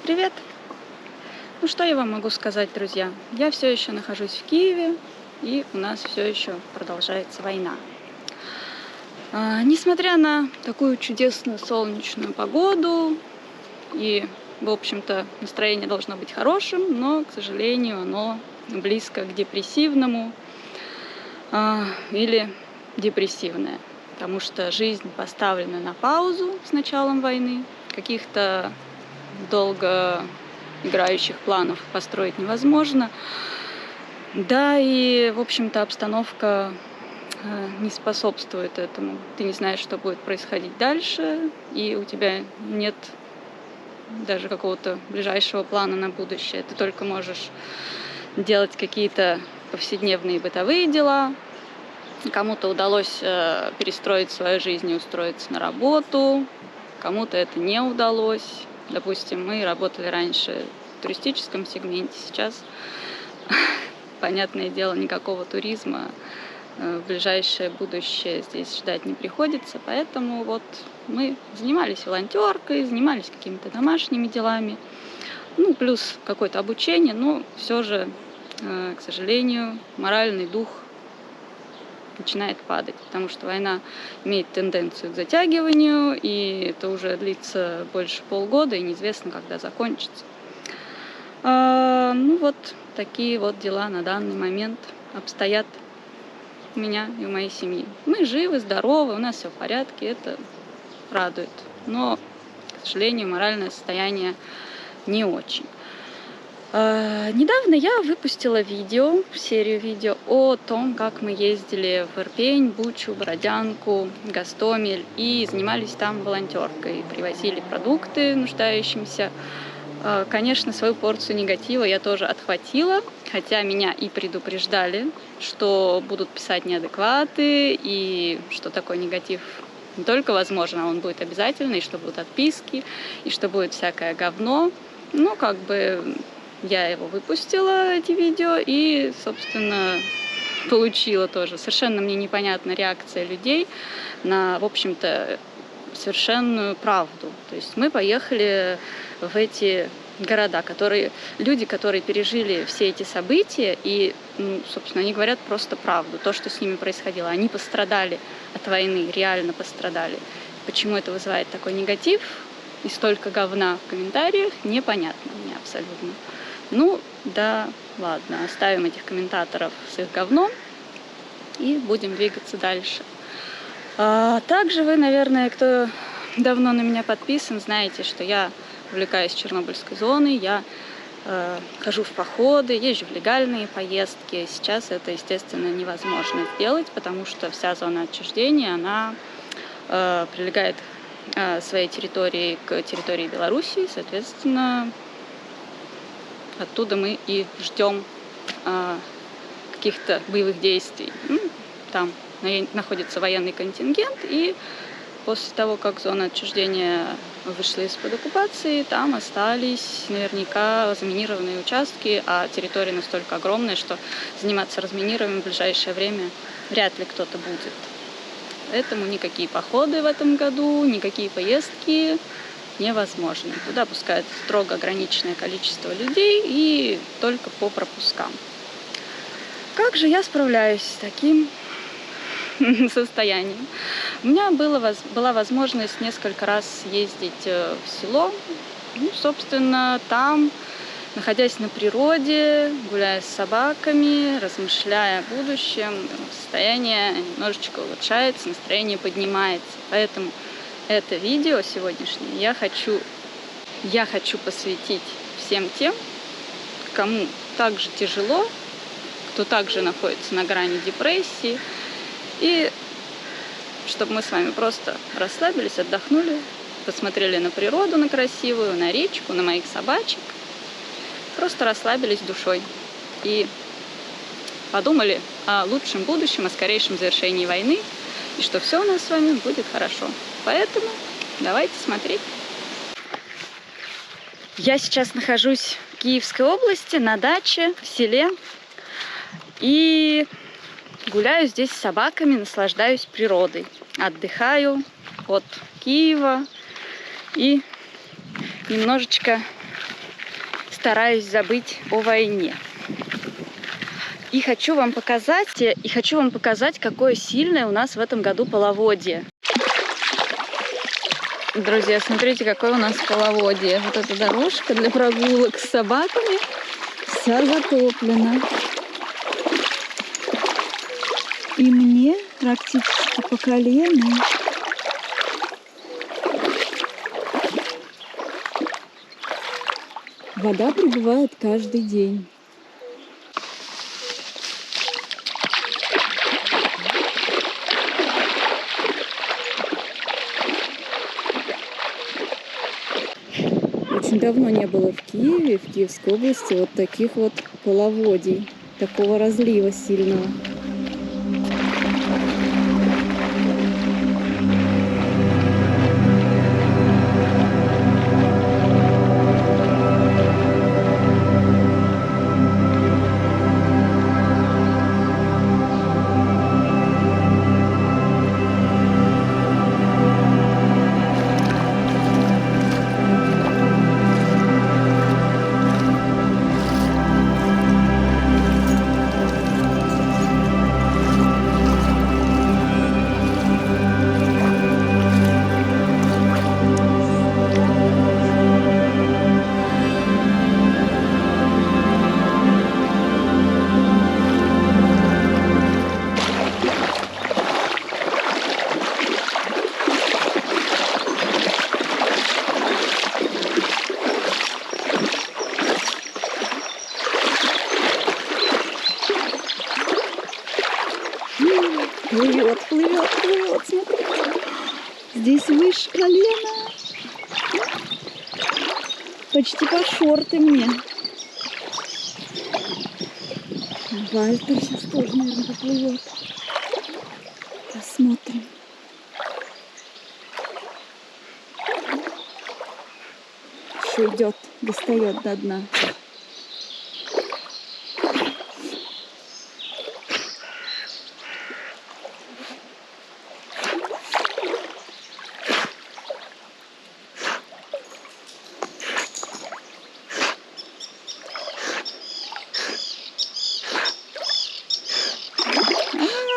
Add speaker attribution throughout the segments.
Speaker 1: Привет! Ну что я вам могу сказать, друзья? Я все еще нахожусь в Киеве, и у нас все еще продолжается война. Несмотря на такую чудесную солнечную погоду, и, в общем-то, настроение должно быть хорошим, но, к сожалению, оно близко к депрессивному или депрессивное, потому что жизнь поставлена на паузу с началом войны, каких-то долго играющих планов построить невозможно. Да, и, в общем-то, обстановка не способствует этому. Ты не знаешь, что будет происходить дальше, и у тебя нет даже какого-то ближайшего плана на будущее. Ты только можешь делать какие-то повседневные бытовые дела. Кому-то удалось перестроить свою жизнь и устроиться на работу, кому-то это не удалось. Допустим, мы работали раньше в туристическом сегменте, сейчас, понятное дело, никакого туризма в ближайшее будущее здесь ждать не приходится, поэтому вот мы занимались волонтеркой, занимались какими-то домашними делами, ну, плюс какое-то обучение, но все же, к сожалению, моральный дух начинает падать, потому что война имеет тенденцию к затягиванию, и это уже длится больше полгода, и неизвестно, когда закончится. Ну вот такие вот дела на данный момент обстоят у меня и у моей семьи. Мы живы, здоровы, у нас все в порядке, это радует, но, к сожалению, моральное состояние не очень. Недавно я выпустила серию видео о том, как мы ездили в Ирпень, Бучу, Бородянку, Гостомель и занимались там волонтеркой, привозили продукты нуждающимся. Конечно, свою порцию негатива я тоже отхватила, хотя меня и предупреждали, что будут писать неадекваты и что такой негатив не только возможен, а он будет обязательный, и что будут отписки, и что будет всякое говно. Ну, как бы я его выпустила, эти видео, и, собственно, получила тоже. Совершенно мне непонятна реакция людей на, в общем-то, совершенную правду. То есть мы поехали в эти города, люди, которые пережили все эти события, и, собственно, они говорят просто правду, то, что с ними происходило. Они пострадали от войны, реально пострадали. Почему это вызывает такой негатив и столько говна в комментариях, непонятно мне абсолютно. Ну, да, ладно, оставим этих комментаторов с их говном и будем двигаться дальше. Также вы, наверное, кто давно на меня подписан, знаете, что я увлекаюсь Чернобыльской зоной, я хожу в походы, езжу в легальные поездки. Сейчас это, естественно, невозможно сделать, потому что вся зона отчуждения, она прилегает своей территорией к территории Белоруссии, соответственно, оттуда мы и ждем каких-то боевых действий. Там находится военный контингент, и после того, как зона отчуждения вышла из-под оккупации, там остались наверняка заминированные участки, а территория настолько огромная, что заниматься разминированием в ближайшее время вряд ли кто-то будет. Поэтому никакие походы в этом году, никакие поездки невозможно. Туда пускают строго ограниченное количество людей и только по пропускам. Как же я справляюсь с таким состоянием? У меня была возможность несколько раз ездить в село. Собственно, там, находясь на природе, гуляя с собаками, размышляя о будущем, состояние немножечко улучшается, настроение поднимается. Поэтому это видео сегодняшнее я хочу посвятить всем тем, кому так же тяжело, кто также находится на грани депрессии, и чтобы мы с вами просто расслабились, отдохнули, посмотрели на природу, на красивую, на речку, на моих собачек, просто расслабились душой и подумали о лучшем будущем, о скорейшем завершении войны, и что все у нас с вами будет хорошо. Поэтому давайте смотреть. Я сейчас нахожусь в Киевской области, на даче, в селе, и гуляю здесь с собаками, наслаждаюсь природой, отдыхаю от Киева и немножечко стараюсь забыть о войне. И хочу вам показать, какое сильное у нас в этом году половодье. Друзья, смотрите, какое у нас половодье. Вот эта дорожка для прогулок с собаками вся затоплена. И мне практически по колено. Вода прибывает каждый день. Очень давно не было в Киеве, в Киевской области, вот таких вот половодий, такого разлива сильного. Плывет, плывет, плывет, смотрите. Здесь выше колена. Почти по шорты мне. Вальтер сейчас тоже, наверное, поплывет. Посмотрим. Еще идет, достает до дна.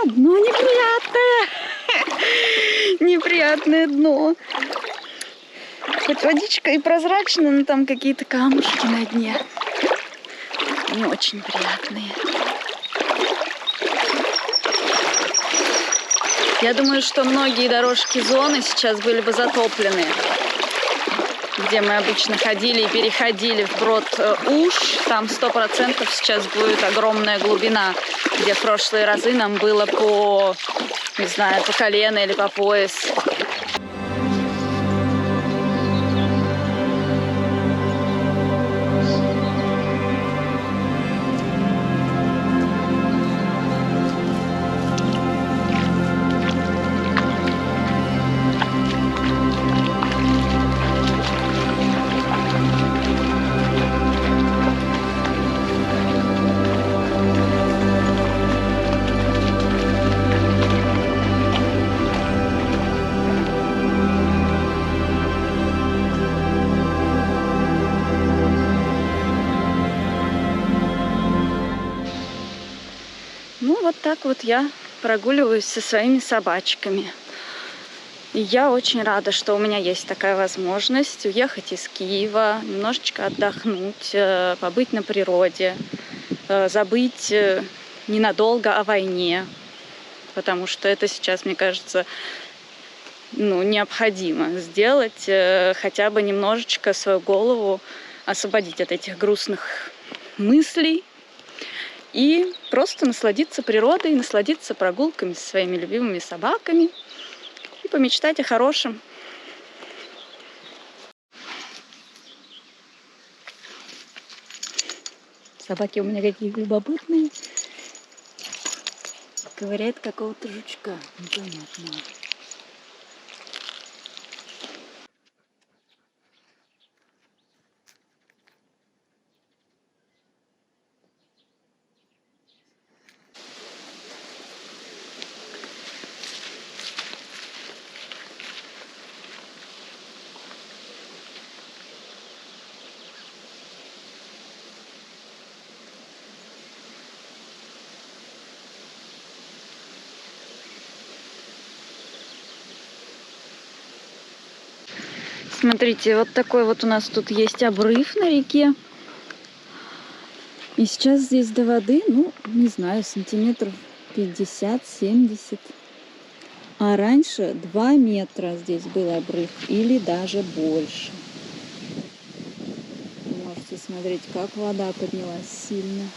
Speaker 1: Дно неприятное. Неприятное дно. Хоть водичка и прозрачная, но там какие-то камушки на дне. Не очень приятные. Я думаю, что многие дорожки зоны сейчас были бы затоплены. Где мы обычно ходили и переходили вброд Уж, там 100% сейчас будет огромная глубина, где в прошлые разы нам было по, не знаю, по колено или по пояс. Ну, вот так вот я прогуливаюсь со своими собачками. И я очень рада, что у меня есть такая возможность уехать из Киева, немножечко отдохнуть, побыть на природе, забыть ненадолго о войне, потому что это сейчас, мне кажется, необходимо сделать, хотя бы немножечко свою голову освободить от этих грустных мыслей и просто насладиться природой, насладиться прогулками со своими любимыми собаками и помечтать о хорошем. Собаки у меня какие любопытные. Ковыряет какого-то жучка непонятного. Смотрите, вот такой вот у нас тут есть обрыв на реке. И сейчас здесь до воды, ну, не знаю, сантиметров 50-70. А раньше 2 метра здесь был обрыв, или даже больше. Вы можете смотреть, как вода поднялась сильно.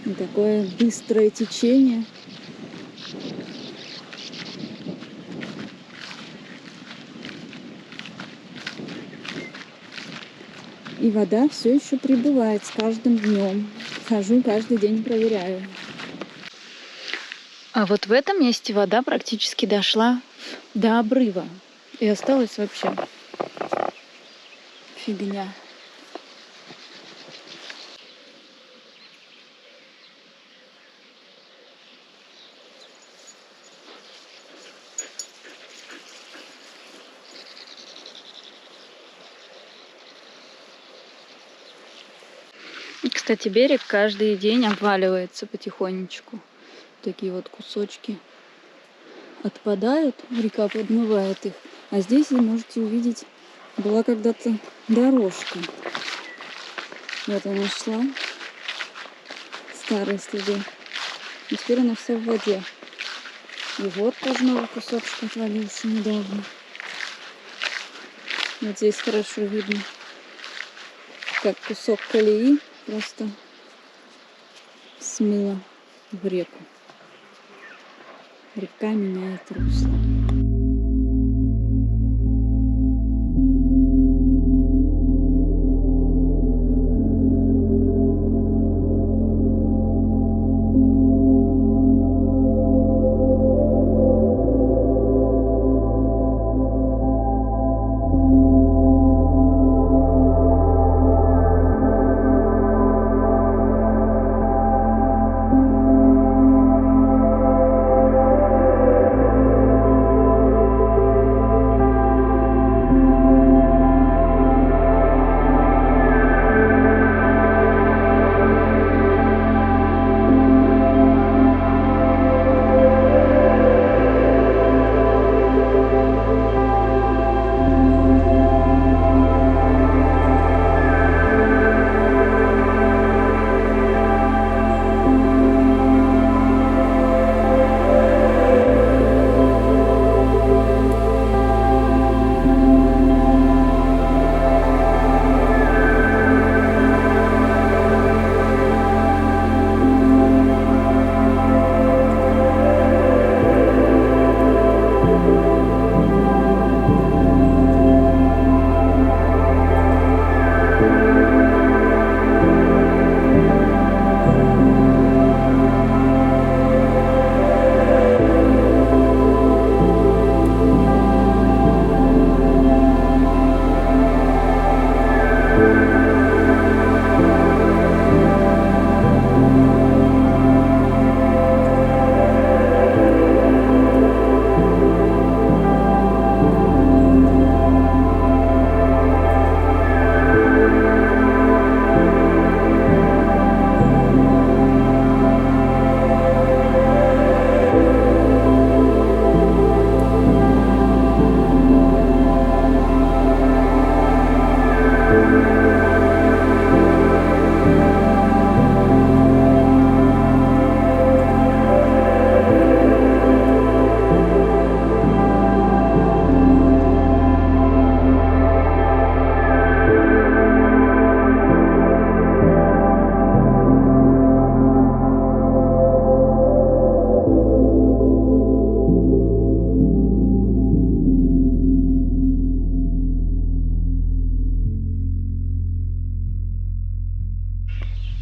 Speaker 1: И такое быстрое течение. И вода все еще прибывает с каждым днем. Хожу каждый день, проверяю. А вот в этом месте вода практически дошла до обрыва. И осталась вообще фигня. И, кстати, берег каждый день обваливается потихонечку. Такие вот кусочки отпадают, река подмывает их. А здесь вы можете увидеть, была когда-то дорожка. Вот она шла, старые следы. И теперь она вся в воде. И вот тоже новый кусочек отвалился недавно. Вот здесь хорошо видно, как кусок колеи просто смыло в реку. Река меняет русло.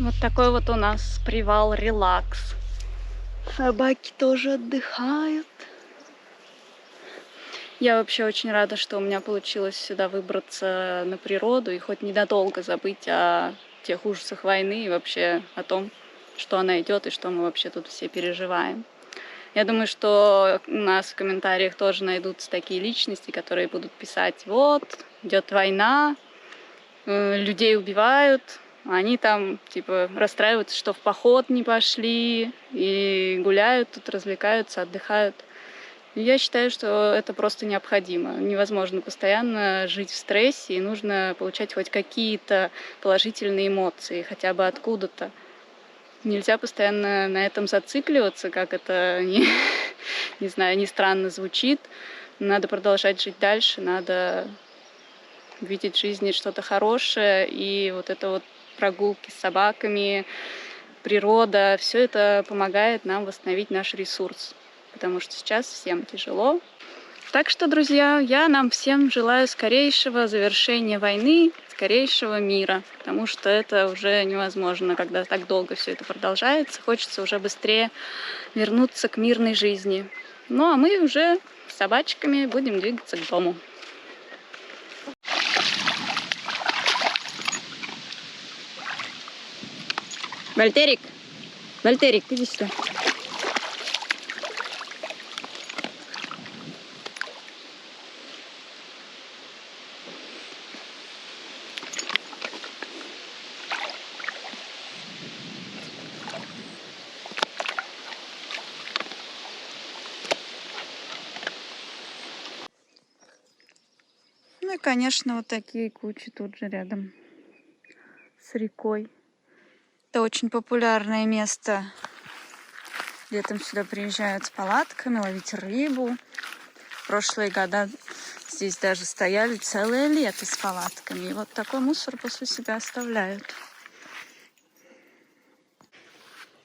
Speaker 1: Вот такой вот у нас привал релакс. Собаки тоже отдыхают. Я вообще очень рада, что у меня получилось сюда выбраться на природу и хоть ненадолго забыть о тех ужасах войны и вообще о том, что она идет и что мы вообще тут все переживаем. Я думаю, что у нас в комментариях тоже найдутся такие личности, которые будут писать: вот, идет война, людей убивают, Они там, типа, расстраиваются, что в поход не пошли, и гуляют тут, развлекаются, отдыхают. И я считаю, что это просто необходимо. Невозможно постоянно жить в стрессе, и нужно получать хоть какие-то положительные эмоции, хотя бы откуда-то. Нельзя постоянно на этом зацикливаться, как это, не знаю, не странно звучит. Надо продолжать жить дальше, надо видеть в жизни что-то хорошее, и вот это вот прогулки с собаками, природа, все это помогает нам восстановить наш ресурс, потому что сейчас всем тяжело. Так что, друзья, я нам всем желаю скорейшего завершения войны, скорейшего мира, потому что это уже невозможно, когда так долго все это продолжается. Хочется уже быстрее вернуться к мирной жизни. Ну, а мы уже с собачками будем двигаться к дому. Вольтерик, Вольтерик, иди сюда. Ну и, конечно, вот такие кучи тут же рядом с рекой. Это очень популярное место. Летом сюда приезжают с палатками ловить рыбу. В прошлые года здесь даже стояли целое лето с палатками. И вот такой мусор после себя оставляют.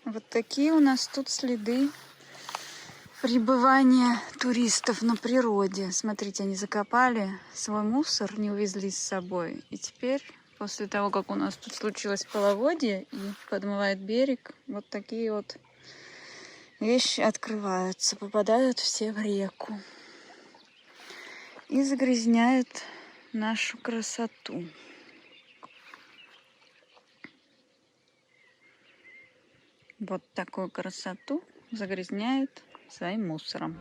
Speaker 1: Вот такие у нас тут следы пребывания туристов на природе. Смотрите, они закопали свой мусор, не увезли с собой. И теперь, после того, как у нас тут случилось половодье и подмывает берег, вот такие вот вещи открываются, попадают все в реку и загрязняют нашу красоту. Вот такую красоту загрязняют своим мусором.